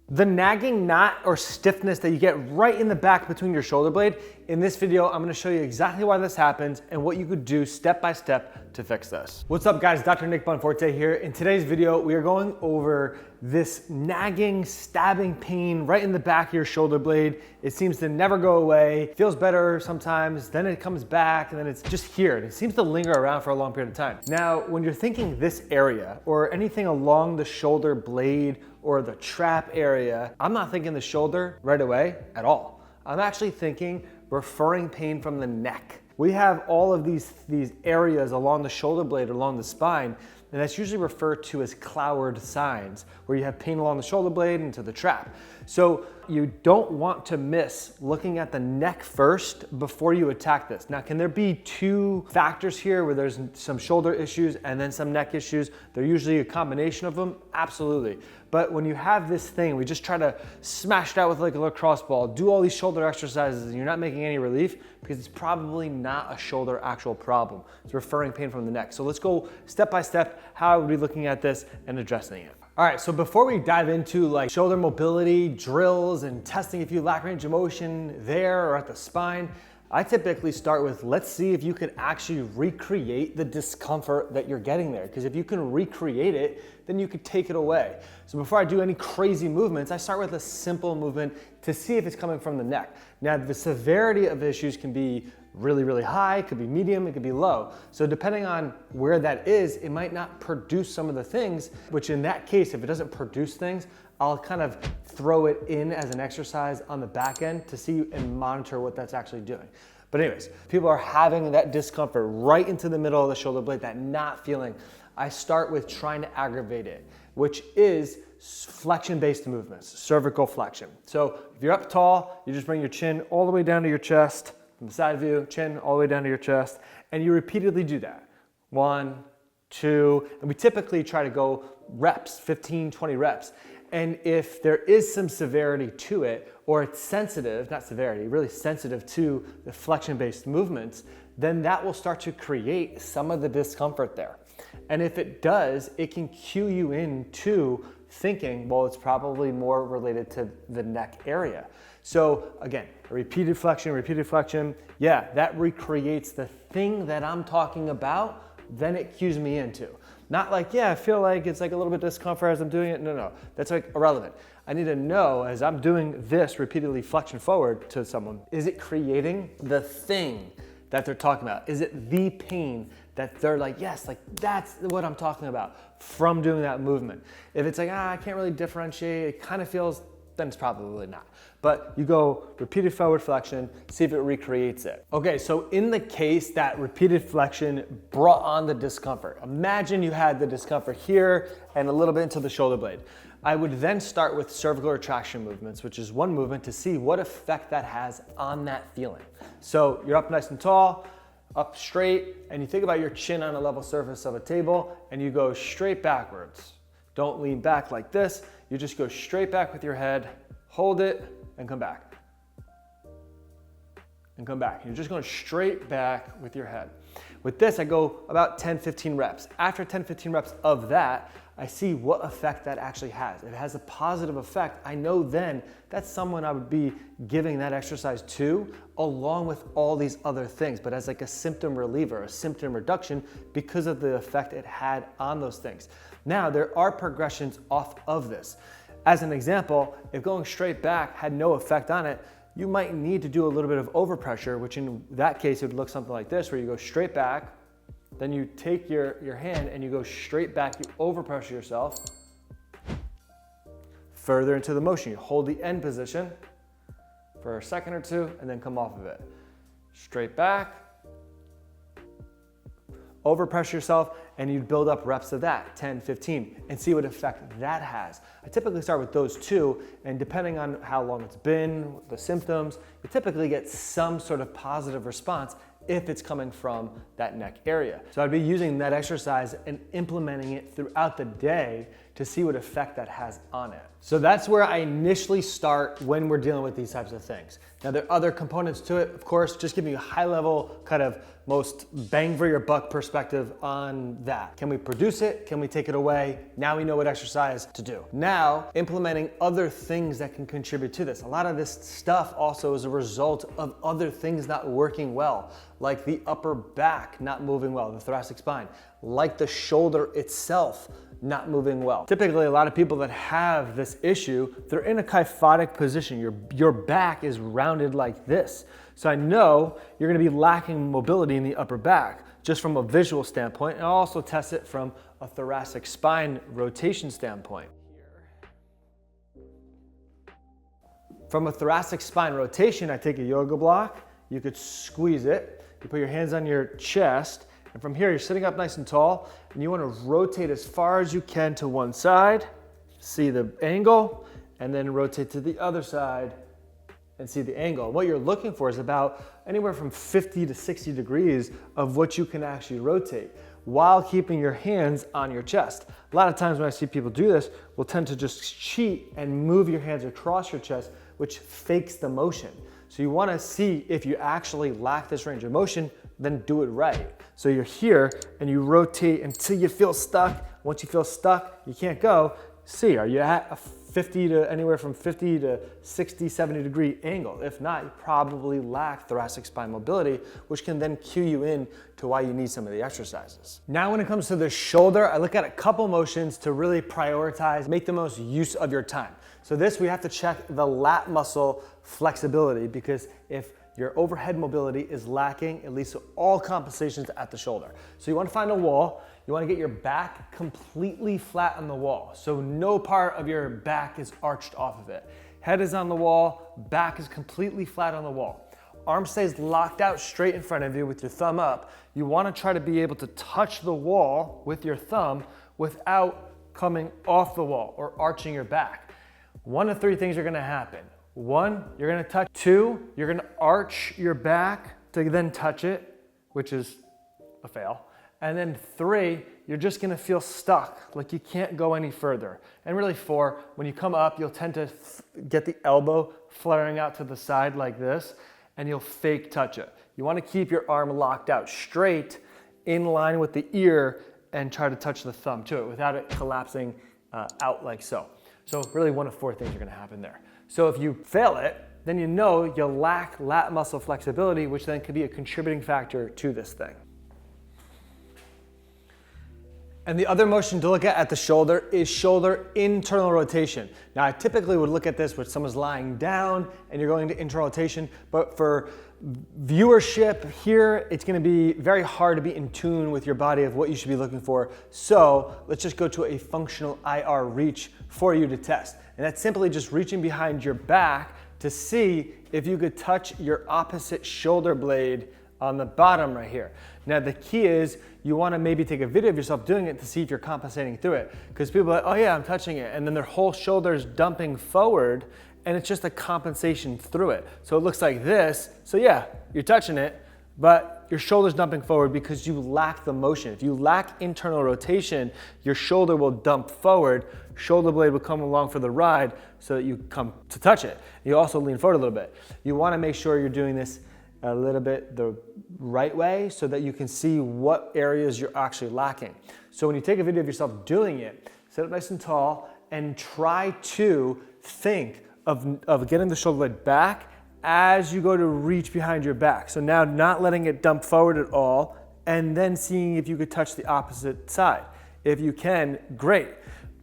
The nagging knot or stiffness that you get right in the back between your shoulder blade, in this video, I'm gonna show you exactly why this happens and what you could do step by step to fix this. What's up guys, Dr. Nick Bonforte here. In today's video, we are going over this nagging, stabbing pain right in the back of your shoulder blade. It seems to never go away, feels better sometimes, then it comes back, and then it's just here. It seems to linger around for a long period of time. Now, when you're thinking this area or anything along the shoulder blade or the trap area, I'm not thinking the shoulder right away at all. I'm actually thinking referring pain from the neck. We have all of these areas along the shoulder blade, along the spine, and that's usually referred to as Cloward signs, where you have pain along the shoulder blade and to the trap. So you don't want to miss looking at the neck first before you attack this. Now, can there be two factors here where there's some shoulder issues and then some neck issues? They're usually a combination of them, absolutely. But when you have this thing, we just try to smash it out with like a lacrosse ball, do all these shoulder exercises, and you're not making any relief because it's probably not a shoulder actual problem. It's referring pain from the neck. So let's go step by step how I would be looking at this and addressing it. All right, so before we dive into like shoulder mobility drills and testing if you lack range of motion there or at the spine, I typically start with, let's see if you could actually recreate the discomfort that you're getting there. Because if you can recreate it, then you could take it away. So before I do any crazy movements, I start with a simple movement to see if it's coming from the neck. Now, the severity of issues can be really, really high, it could be medium, it could be low. So depending on where that is, it might not produce some of the things, which in that case, if it doesn't produce things, I'll kind of throw it in as an exercise on the back end to see and monitor what that's actually doing. But anyways, people are having that discomfort right into the middle of the shoulder blade, that not feeling. I start with trying to aggravate it, which is flexion-based movements, cervical flexion. So if you're up tall, you just bring your chin all the way down to your chest, from the side view, chin all the way down to your chest, and you repeatedly do that. 1, 2, and we typically try to go reps, 15, 20 reps. And if there is some severity to it, or it's sensitive, not severity, really sensitive to the flexion-based movements, then that will start to create some of the discomfort there. And if it does, it can cue you into thinking, well, it's probably more related to the neck area. So again, repeated flexion, yeah, that recreates the thing that I'm talking about, then it cues me into. Not like, yeah, I feel like it's like a little bit discomfort as I'm doing it. No, that's like irrelevant. I need to know as I'm doing this repeatedly flexion forward to someone, is it creating the thing that they're talking about? Is it the pain that they're like, yes, like that's what I'm talking about from doing that movement? If it's like, I can't really differentiate, it kind of feels, then it's probably not. But you go repeated forward flexion, see if it recreates it. Okay, so in the case that repeated flexion brought on the discomfort, imagine you had the discomfort here and a little bit into the shoulder blade. I would then start with cervical retraction movements, which is one movement to see what effect that has on that feeling. So you're up nice and tall, up straight, and you think about your chin on a level surface of a table, and you go straight backwards. Don't lean back like this. You just go straight back with your head, hold it, and come back. And come back. You're just going straight back with your head. With this, I go about 10, 15 reps. After 10, 15 reps of that, I see what effect that actually has. If it has a positive effect, I know then that's someone I would be giving that exercise to, along with all these other things, but as like a symptom reliever, a symptom reduction, because of the effect it had on those things. Now, there are progressions off of this. As an example, if going straight back had no effect on it, you might need to do a little bit of overpressure, which in that case, it would look something like this, where you go straight back, then you take your hand and you go straight back, you overpressure yourself. Further into the motion, you hold the end position for a second or two and then come off of it. Straight back, overpressure yourself, and you build up reps of that, 10, 15, and see what effect that has. I typically start with those two, and depending on how long it's been, the symptoms, you typically get some sort of positive response if it's coming from that neck area. So I'd be using that exercise and implementing it throughout the day to see what effect that has on it. So that's where I initially start when we're dealing with these types of things. Now there are other components to it, of course, just giving you a high level kind of most bang for your buck perspective on that. Can we produce it? Can we take it away? Now we know what exercise to do. Now, implementing other things that can contribute to this. A lot of this stuff also is a result of other things not working well, like the upper back not moving well, the thoracic spine, like the shoulder itself not moving well. Typically, a lot of people that have this issue, they're in a kyphotic position. Your back is rounded like this. So I know you're gonna be lacking mobility in the upper back, just from a visual standpoint, and I'll also test it from a thoracic spine rotation standpoint. From a thoracic spine rotation, I take a yoga block, you could squeeze it, you put your hands on your chest, and from here, you're sitting up nice and tall, and you want to rotate as far as you can to one side, see the angle, and then rotate to the other side and see the angle. What you're looking for is about anywhere from 50 to 60 degrees of what you can actually rotate while keeping your hands on your chest. A lot of times when I see people do this, we'll tend to just cheat and move your hands across your chest, which fakes the motion. So you want to see if you actually lack this range of motion, then do it right. So you're here and you rotate until you feel stuck. Once you feel stuck, you can't go. See, are you at a 50 to anywhere from 50 to 60, 70 degree angle? If not, you probably lack thoracic spine mobility, which can then cue you in to why you need some of the exercises. Now, when it comes to the shoulder, I look at a couple motions to really prioritize, make the most use of your time. So this, we have to check the lat muscle flexibility, because if your overhead mobility is lacking, it leads to all compensations at the shoulder. So you want to find a wall. You want to get your back completely flat on the wall. So no part of your back is arched off of it. Head is on the wall, back is completely flat on the wall. Arm stays locked out straight in front of you with your thumb up. You want to try to be able to touch the wall with your thumb without coming off the wall or arching your back. One of three things are going to happen. One, you're going to touch. Two, you're going to arch your back to then touch it, which is a fail. And then three, you're just going to feel stuck, like you can't go any further. And really four, when you come up, you'll tend to get the elbow flaring out to the side like this, and you'll fake touch it. You want to keep your arm locked out straight in line with the ear and try to touch the thumb to it without it collapsing out like so. So really one of four things are going to happen there. So if you fail it, then you know you lack lat muscle flexibility, which then could be a contributing factor to this thing. And the other motion to look at the shoulder is shoulder internal rotation. Now I typically would look at this when someone's lying down and you're going to internal rotation, but for viewership here, it's gonna be very hard to be in tune with your body of what you should be looking for. So let's just go to a functional IR reach for you to test. And that's simply just reaching behind your back to see if you could touch your opposite shoulder blade on the bottom right here. Now the key is you want to maybe take a video of yourself doing it to see if you're compensating through it, because people are like, oh yeah, I'm touching it, and then their whole shoulder is dumping forward and it's just a compensation through it. So it looks like this. So yeah, you're touching it, but your shoulder's dumping forward because you lack the motion. If you lack internal rotation, your shoulder will dump forward, shoulder blade will come along for the ride so that you come to touch it. You also lean forward a little bit. You want to make sure you're doing this a little bit the right way so that you can see what areas you're actually lacking. So when you take a video of yourself doing it, sit up nice and tall and try to think of getting the shoulder blade back as you go to reach behind your back. So now not letting it dump forward at all, and then seeing if you could touch the opposite side. If you can, great.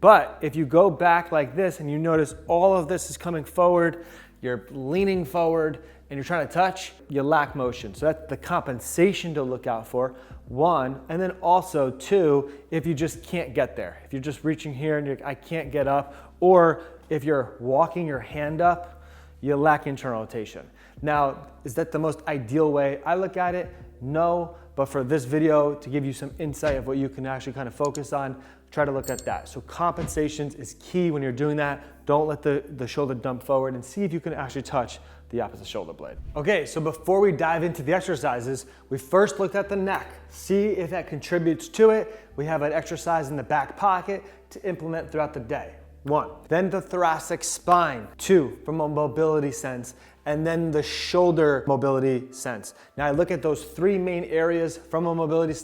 But if you go back like this and you notice all of this is coming forward, you're leaning forward, and you're trying to touch, you lack motion. So that's the compensation to look out for, one. And then also two, if you just can't get there. If you're just reaching here and I can't get up, or if you're walking your hand up, you lack internal rotation. Now, is that the most ideal way I look at it? No, but for this video, to give you some insight of what you can actually kind of focus on, try to look at that. So compensations is key when you're doing that. Don't let the shoulder dump forward, and see if you can actually touch the opposite shoulder blade. Okay, so before we dive into the exercises, we first looked at the neck. See if that contributes to it. We have an exercise in the back pocket to implement throughout the day. One. Then the thoracic spine. Two, from a mobility sense. and then the shoulder mobility sense. Now I look at those three main areas from a mobility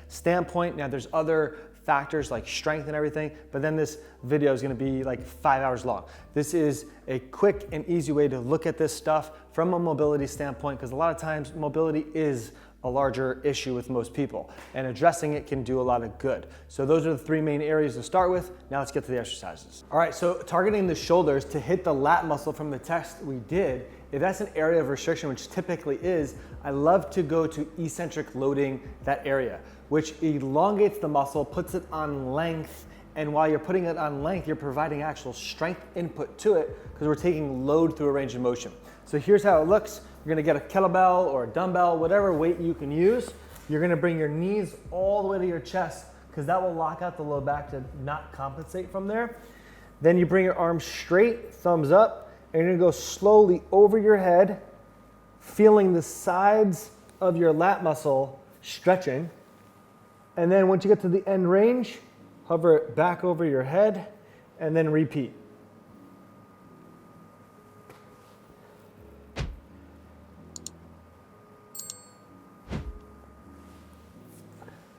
standpoint. Now there's other factors like strength and everything, but then this video is gonna be like 5 hours long. This is a quick and easy way to look at this stuff from a mobility standpoint, because a lot of times mobility is a larger issue with most people, and addressing it can do a lot of good. So those are the three main areas to start with. Now let's get to the exercises. All right, so targeting the shoulders to hit the lat muscle from the test we did, if that's an area of restriction, which typically is, I love to go to eccentric loading that area, which elongates the muscle, puts it on length, and while you're putting it on length, you're providing actual strength input to it because we're taking load through a range of motion. So here's how it looks. You're gonna get a kettlebell or a dumbbell, whatever weight you can use. You're gonna bring your knees all the way to your chest because that will lock out the low back to not compensate from there. Then you bring your arms straight, thumbs up, and you're gonna go slowly over your head, feeling the sides of your lat muscle stretching. And then once you get to the end range, hover it back over your head and then repeat.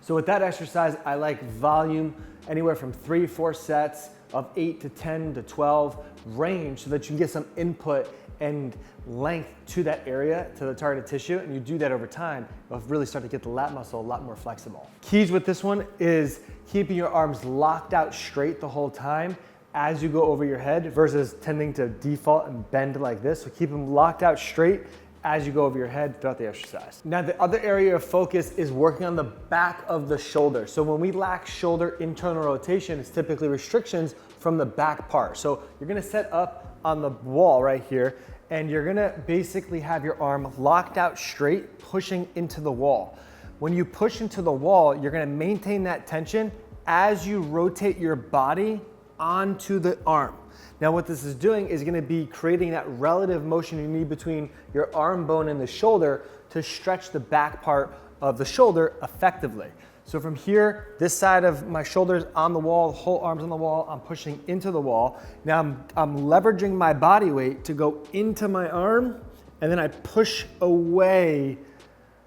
So with that exercise, I like volume, anywhere from 3-4 sets of 8 to 10 to 12 range, so that you can get some input and length to that area, to the target tissue, and you do that over time, you'll really start to get the lat muscle a lot more flexible. Keys with this one is keeping your arms locked out straight the whole time as you go over your head versus tending to default and bend like this. So keep them locked out straight as you go over your head throughout the exercise. Now the other area of focus is working on the back of the shoulder. So when we lack shoulder internal rotation, it's typically restrictions from the back part. So you're gonna set up on the wall right here, and you're gonna basically have your arm locked out straight, pushing into the wall. When you push into the wall, you're gonna maintain that tension as you rotate your body onto the arm. Now what this is doing is gonna be creating that relative motion you need between your arm bone and the shoulder to stretch the back part of the shoulder effectively. So from here, this side of my shoulders on the wall, the whole arm's on the wall, I'm pushing into the wall. Now I'm leveraging my body weight to go into my arm, and then I push away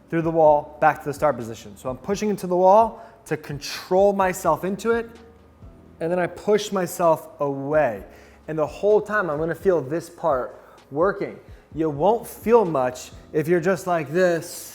through the wall back to the start position. So I'm pushing into the wall to control myself into it, and then I push myself away. And the whole time I'm gonna feel this part working. You won't feel much if you're just like this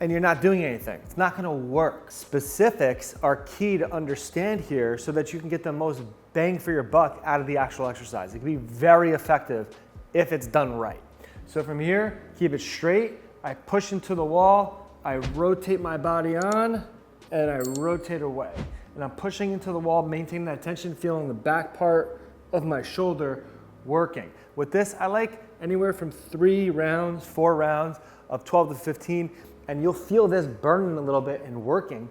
and you're not doing anything. It's not gonna work. Specifics are key to understand here so that you can get the most bang for your buck out of the actual exercise. It can be very effective if it's done right. So from here, keep it straight. I push into the wall, I rotate my body on, and I rotate away. And I'm pushing into the wall, maintaining that tension, feeling the back part of my shoulder working. With this, I like anywhere from 3 rounds, 4 rounds of 12 to 15, and you'll feel this burning a little bit and working.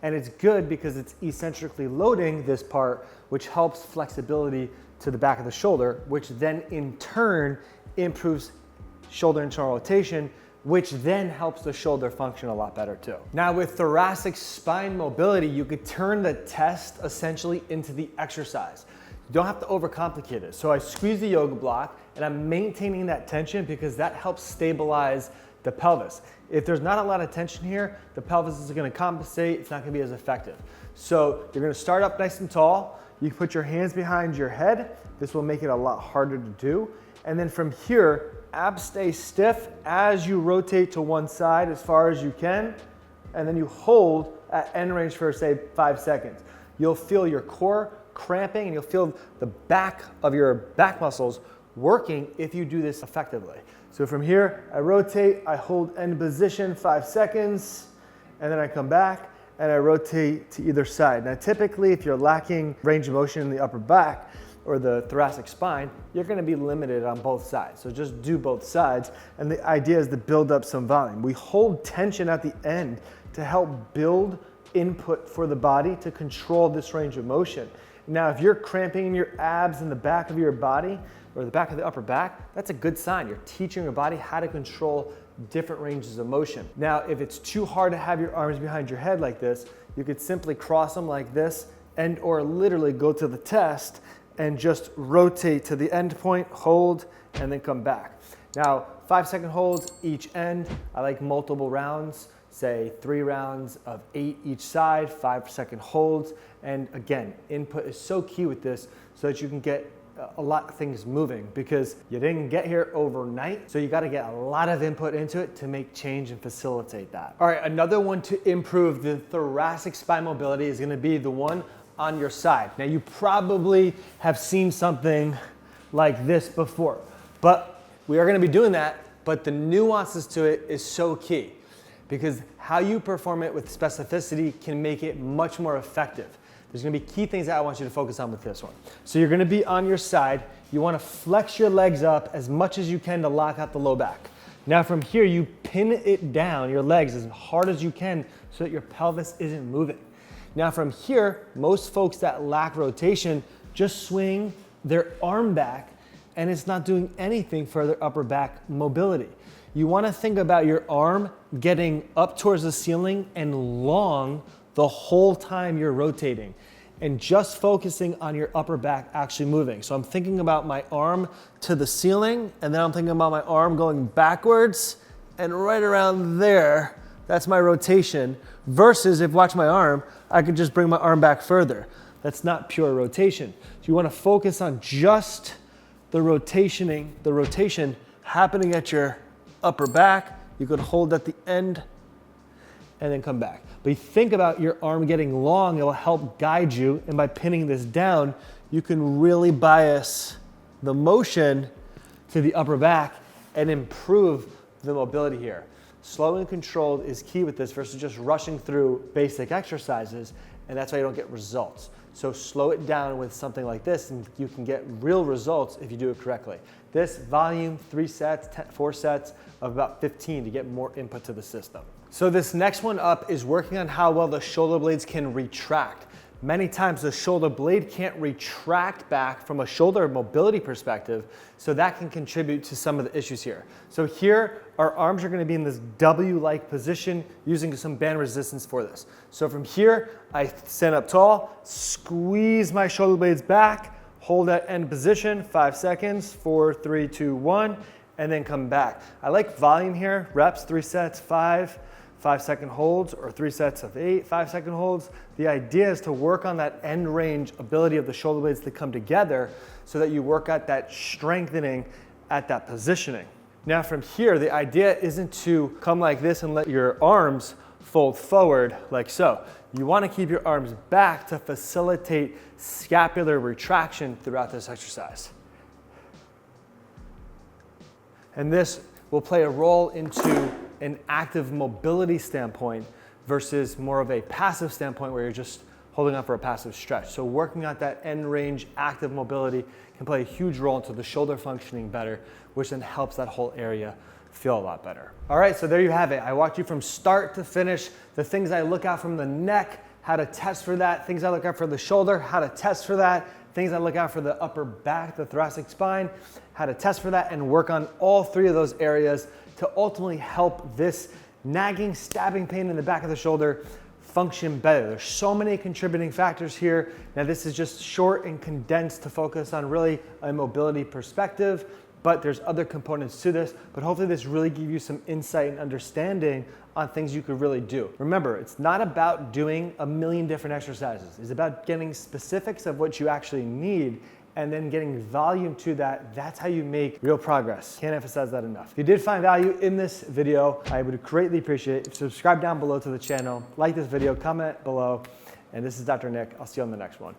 And it's good because it's eccentrically loading this part, which helps flexibility to the back of the shoulder, which then in turn improves shoulder internal rotation, which then helps the shoulder function a lot better too. Now with thoracic spine mobility, you could turn the test essentially into the exercise. You don't have to overcomplicate it. So I squeeze the yoga block and I'm maintaining that tension because that helps stabilize the pelvis. If there's not a lot of tension here, the pelvis is gonna compensate, it's not gonna be as effective. So you're gonna start up nice and tall. You can put your hands behind your head. This will make it a lot harder to do. And then from here, abs stay stiff as you rotate to one side as far as you can. And then you hold at end range for say 5 seconds. You'll feel your core cramping and you'll feel the back of your back muscles working if you do this effectively. So from here, I rotate, I hold end position 5 seconds, and then I come back and I rotate to either side. Now typically if you're lacking range of motion in the upper back or the thoracic spine, you're gonna be limited on both sides. So just do both sides. And the idea is to build up some volume. We hold tension at the end to help build input for the body to control this range of motion. Now, if you're cramping in your abs in the back of your body or the back of the upper back, that's a good sign. You're teaching your body how to control different ranges of motion. Now, if it's too hard to have your arms behind your head like this, you could simply cross them like this and or literally go to the test and just rotate to the end point, hold, and then come back. Now, 5-second holds each end. I like multiple rounds, say 3 rounds of 8 each side, 5-second holds. And again, input is so key with this so that you can get a lot of things moving, because you didn't get here overnight. So you got to get a lot of input into it to make change and facilitate that. All right, another one to improve the thoracic spine mobility is going to be the one on your side. Now, you probably have seen something like this before, but we are going to be doing that, but the nuances to it is so key, because how you perform it with specificity can make it much more effective. There's gonna be key things that I want you to focus on with this one. So you're gonna be on your side. You wanna flex your legs up as much as you can to lock out the low back. Now from here, you pin it down, your legs, as hard as you can so that your pelvis isn't moving. Now from here, most folks that lack rotation just swing their arm back, and it's not doing anything for their upper back mobility. You wanna think about your arm getting up towards the ceiling and long the whole time you're rotating, and just focusing on your upper back actually moving. So I'm thinking about my arm to the ceiling, and then I'm thinking about my arm going backwards, and right around there, that's my rotation. Versus if watch my arm, I could just bring my arm back further. That's not pure rotation. So you wanna focus on just the rotation happening at your upper back. You could hold at the end and then come back. But you think about your arm getting long, it will help guide you, and by pinning this down, you can really bias the motion to the upper back and improve the mobility here. Slow and controlled is key with this versus just rushing through basic exercises, and that's why you don't get results. So slow it down with something like this, and you can get real results if you do it correctly. This volume, 3 sets, 4 sets of about 15 to get more input to the system. So this next one up is working on how well the shoulder blades can retract. Many times the shoulder blade can't retract back from a shoulder mobility perspective, so that can contribute to some of the issues here. So here, our arms are gonna be in this W-like position using some band resistance for this. So from here, I stand up tall, squeeze my shoulder blades back, hold that end position, 5 seconds, 4, 3, 2, 1, and then come back. I like volume here, reps, 3 sets, 5-second holds, or 3 sets of 8, 5-second holds. The idea is to work on that end range ability of the shoulder blades to come together so that you work at that strengthening at that positioning. Now from here, the idea isn't to come like this and let your arms fold forward like so. You want to keep your arms back to facilitate scapular retraction throughout this exercise. And this will play a role into an active mobility standpoint versus more of a passive standpoint where you're just holding on for a passive stretch. So working at that end range active mobility can play a huge role into the shoulder functioning better, which then helps that whole area feel a lot better. All right, so there you have it. I walked you from start to finish, the things I look out from the neck, how to test for that, things I look out for the shoulder, how to test for that, things I look out for the upper back, the thoracic spine, how to test for that, and work on all 3 of those areas to ultimately help this nagging, stabbing pain in the back of the shoulder function better. There's so many contributing factors here. Now this is just short and condensed to focus on really a mobility perspective, but there's other components to this, but hopefully this really gives you some insight and understanding on things you could really do. Remember, it's not about doing a million different exercises. It's about getting specifics of what you actually need and then getting volume to that. That's how you make real progress. Can't emphasize that enough. If you did find value in this video, I would greatly appreciate it if you subscribe down below to the channel, like this video, comment below, and this is Dr. Nick. I'll see you on the next one.